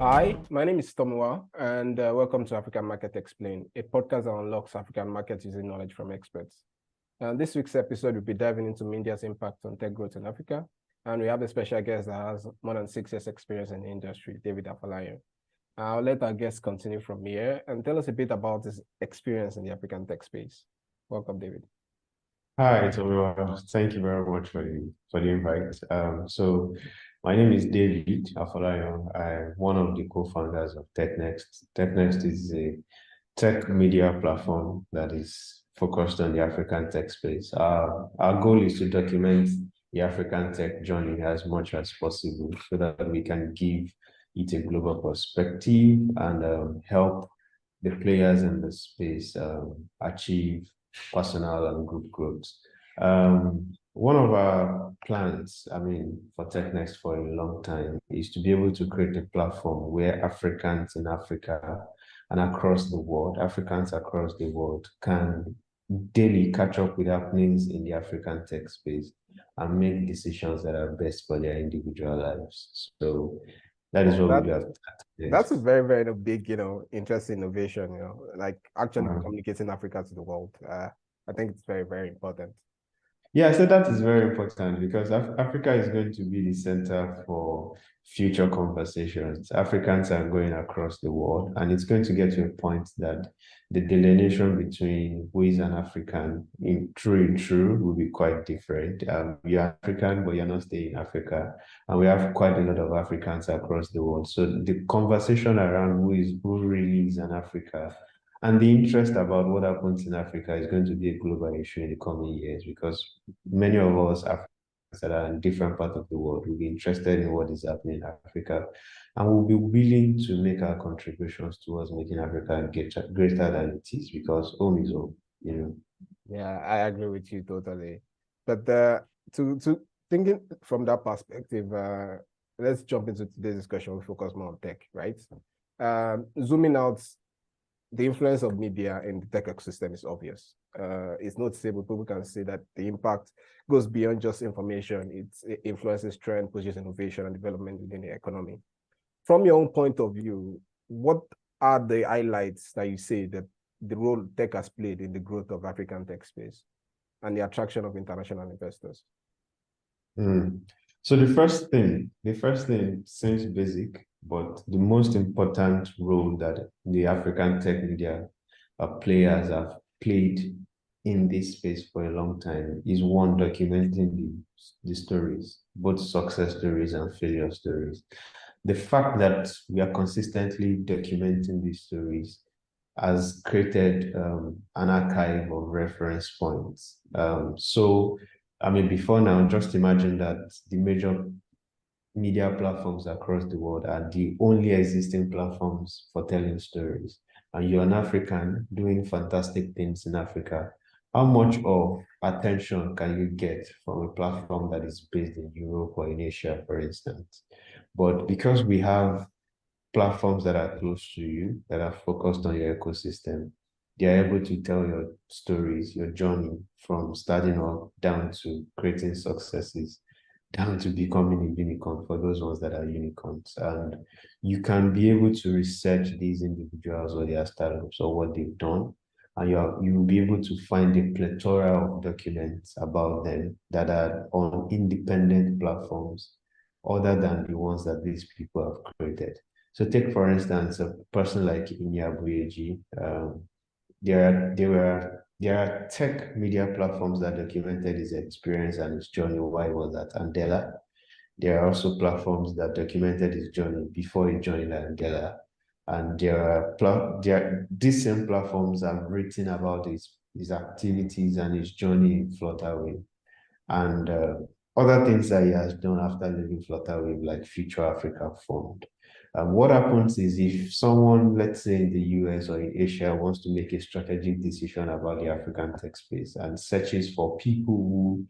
Hi, my name is Tomowa, and welcome to African Market Explained, a podcast that unlocks African markets using knowledge from experts. This week's episode, we'll be diving into media's impact on tech growth in Africa, and we have a special guest that has more than 6 years experience in the industry, David Afolayan. I'll let our guest continue from here and tell us a bit about his experience in the African tech space. Welcome, David. Hi, Tomowa. Thank you very much for the invite. So my name is David Afolayan. I'm one of the co-founders of Technext. Technext is a tech media platform that is focused on the African tech space. Our goal is to document the African tech journey as much as possible so that we can give it a global perspective and help the players in the space achieve personal and group growth. One of our plans, for Technext for a long time, is to be able to create a platform where Africans in Africa and across the world, Africans across the world can daily catch up with happenings in the African tech space and make decisions that are best for their individual lives. So that is what we do. That's a very, very big, interesting innovation, like actually communicating Africa to the world. I think it's very, very important. Yeah, so that is very important because Africa is going to be the center for future conversations. Africans are going across the world, and it's going to get to a point that the delineation between who is an African in true will be quite different. You're African, but you're not staying in Africa, and we have quite a lot of Africans across the world. So the conversation around who really is an Africa and the interest about what happens in Africa is going to be a global issue in the coming years because many of us Africans that are in different parts of the world will be interested in what is happening in Africa and will be willing to make our contributions towards making Africa greater than it is because home is home. Yeah, I agree with you totally. But to thinking from that perspective, let's jump into today's discussion. We focus more on tech, right? Zooming out, the influence of media in the tech ecosystem is obvious. It's noticeable. People can see that the impact goes beyond just information. It influences trend, pushes innovation and development within the economy. From your own point of view, what are the highlights that you say that the role tech has played in the growth of African tech space and the attraction of international investors? So the first thing seems basic, but the most important role that the African tech media players have played in this space for a long time is one, documenting the stories, both success stories and failure stories. The fact that we are consistently documenting these stories has created an archive of reference points. Before now, just imagine that the major media platforms across the world are the only existing platforms for telling stories. And you're an African doing fantastic things in Africa. How much of attention can you get from a platform that is based in Europe or in Asia, for instance? But because we have platforms that are close to you, that are focused on your ecosystem, they are able to tell your stories, your journey from starting off down to creating successes, down to becoming a unicorn for those ones that are unicorns. And you can be able to research these individuals or their startups or what they've done. And you'll be able to find a plethora of documents about them that are on independent platforms other than the ones that these people have created. So take, for instance, a person like Inyabuyeji. There are tech media platforms that documented his experience and his journey while he was at Andela. There are also platforms that documented his journey before he joined Andela. And these same platforms have written about his activities and his journey in Flutterwave. And other things that he has done after leaving Flutterwave, like Future Africa Fund. What happens is if someone, let's say in the US or in Asia, wants to make a strategic decision about the African tech space and searches for people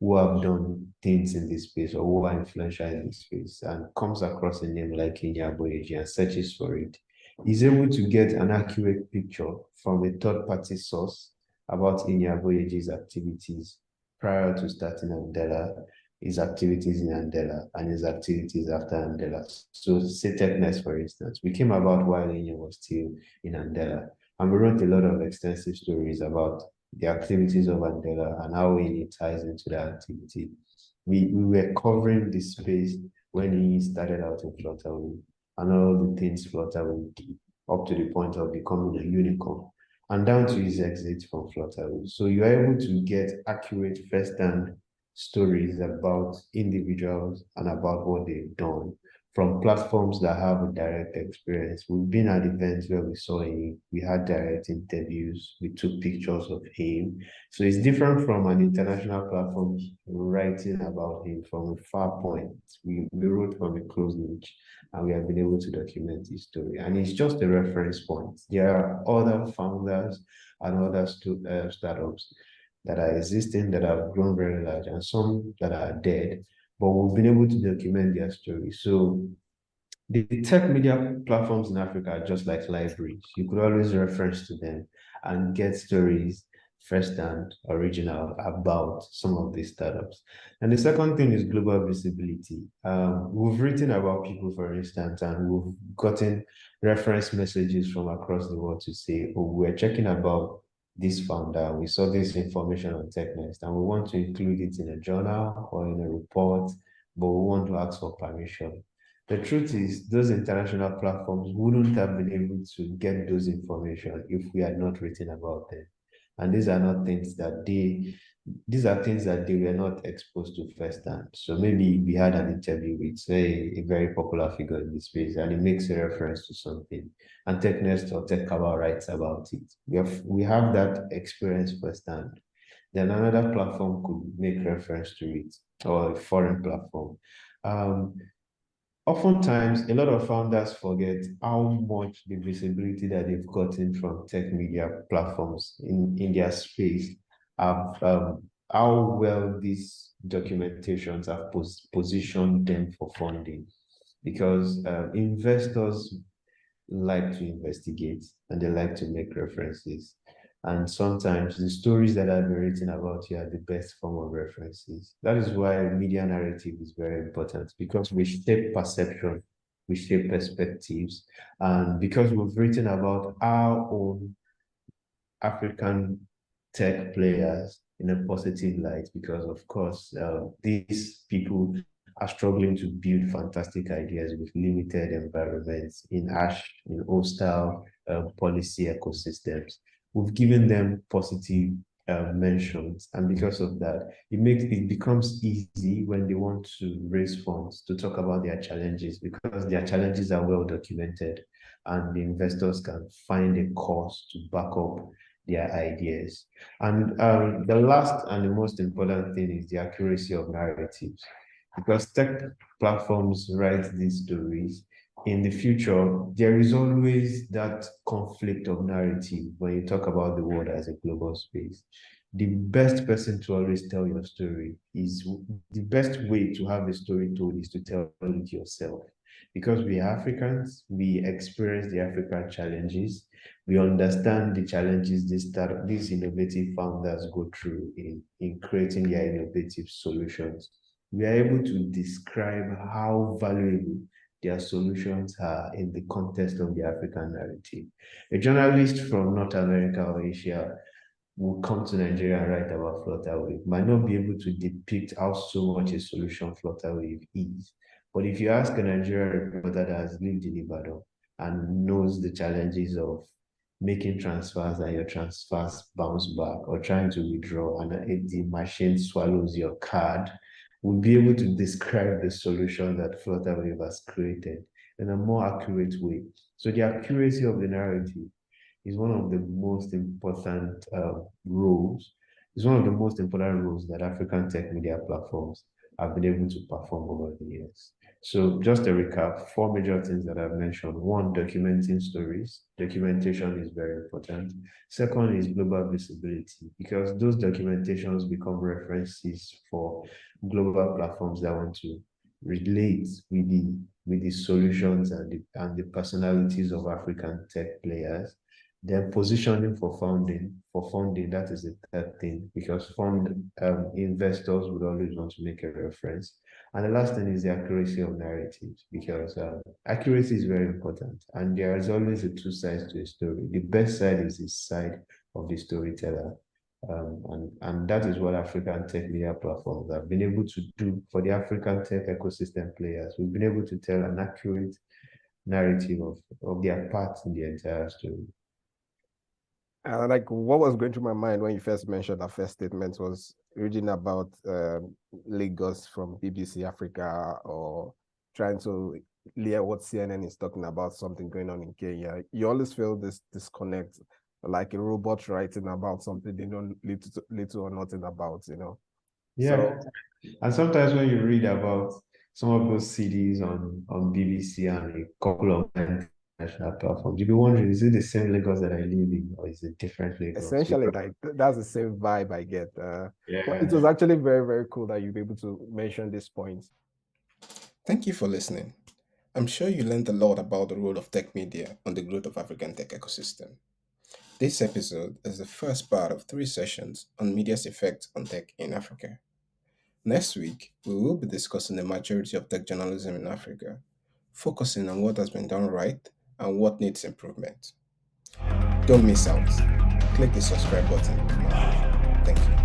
who have done things in this space or who are influential in this space and comes across a name like Kenya Boyeji and searches for it, is able to get an accurate picture from a third-party source about Inya Boyeji's activities prior to starting Andela, his activities in Andela and his activities after Andela. So say Technext, for instance, we came about while Inyo was still in Andela. And we wrote a lot of extensive stories about the activities of Andela and how Inyo ties into that activity. We were covering this space when he started out in Flutterwave and all the things Flutterwave did up to the point of becoming a unicorn and down to his exit from Flutterwave. So you are able to get accurate first-hand stories about individuals and about what they've done from platforms that have a direct experience. We've been at events where we saw him, we had direct interviews, we took pictures of him. So it's different from an international platform writing about him from a far point. We wrote from a close niche and we have been able to document his story. And it's just a reference point. There are other founders and other startups that are existing, that have grown very large, and some that are dead, but we've been able to document their story. So the tech media platforms in Africa are just like libraries. You could always reference to them and get stories first-hand, original about some of these startups. And the second thing is global visibility. We've written about people, for instance, and we've gotten reference messages from across the world to say, oh, we're checking about this founder, we saw this information on Technext, and we want to include it in a journal or in a report, but we want to ask for permission. The truth is, those international platforms wouldn't have been able to get those information if we had not written about them. And these are not things that these are things that they were not exposed to firsthand. So maybe we had an interview with, say, a very popular figure in this space, and it makes a reference to something, and Technext or TechCabal writes about it. We have that experience firsthand. Then another platform could make reference to it, or a foreign platform. Oftentimes, a lot of founders forget how much the visibility that they've gotten from tech media platforms in their space have, how well these documentations have positioned them for funding. Because investors like to investigate and they like to make references. And sometimes the stories that I've been written about you are the best form of references. That is why media narrative is very important, because we shape perception, we shape perspectives, and because we've written about our own African tech players in a positive light, because of course, these people are struggling to build fantastic ideas with limited environments in hostile policy ecosystems. We've given them positive mentions, and because of that, it becomes easy when they want to raise funds to talk about their challenges, because their challenges are well documented, and the investors can find a cause to back up their ideas. And the last and the most important thing is the accuracy of narratives, because tech platforms write these stories. In the future, there is always that conflict of narrative when you talk about the world as a global space. The best person to always tell your story is the best way to have a story told is to tell it yourself. Because we are Africans, we experience the African challenges, we understand the challenges these innovative founders go through in creating their innovative solutions. We are able to describe how valuable their solutions are in the context of the African narrative. A journalist from North America or Asia will come to Nigeria and write about Flutterwave, might not be able to depict how so much a solution Flutterwave is. But if you ask a Nigerian reporter that has lived in Ibadan and knows the challenges of making transfers and your transfers bounce back, or trying to withdraw and the machine swallows your card, will be able to describe the solution that Flutterwave has created in a more accurate way. So the accuracy of the narrative is one of the most important roles. It's one of the most important roles that African tech media platforms have been able to perform over the years. So just to recap, 4 major things that I've mentioned. 1, documenting stories. Documentation is very important. Second is global visibility, because those documentations become references for global platforms that want to relate with the solutions and the personalities of African tech players. Then positioning for funding, that is the third thing, because investors would always want to make a reference. And the last thing is the accuracy of narratives, because accuracy is very important. And there is always a two sides to a story. The best side is the side of the storyteller. And that is what African tech media platforms have been able to do for the African tech ecosystem players. We've been able to tell an accurate narrative of their part in the entire story. Like what was going through my mind when you first mentioned that first statement was reading about Lagos from BBC Africa, or trying to hear what CNN is talking about something going on in Kenya. You always feel this disconnect, like a robot writing about something they know little or nothing about, you know. Yeah. So, and sometimes when you read about some of those cities on BBC and a couple of international platforms, you'll be wondering, is it the same Lagos that I live in, or is it different Lagos? Essentially, like that's the same vibe I get. But it was actually very, very cool that you'd be able to mention these points. Thank you for listening. I'm sure you learned a lot about the role of tech media on the growth of African tech ecosystem. This episode is the first part of 3 sessions on media's effect on tech in Africa. Next week, we will be discussing the maturity of tech journalism in Africa, focusing on what has been done right and what needs improvement. Don't miss out. Click the subscribe button now. Thank you.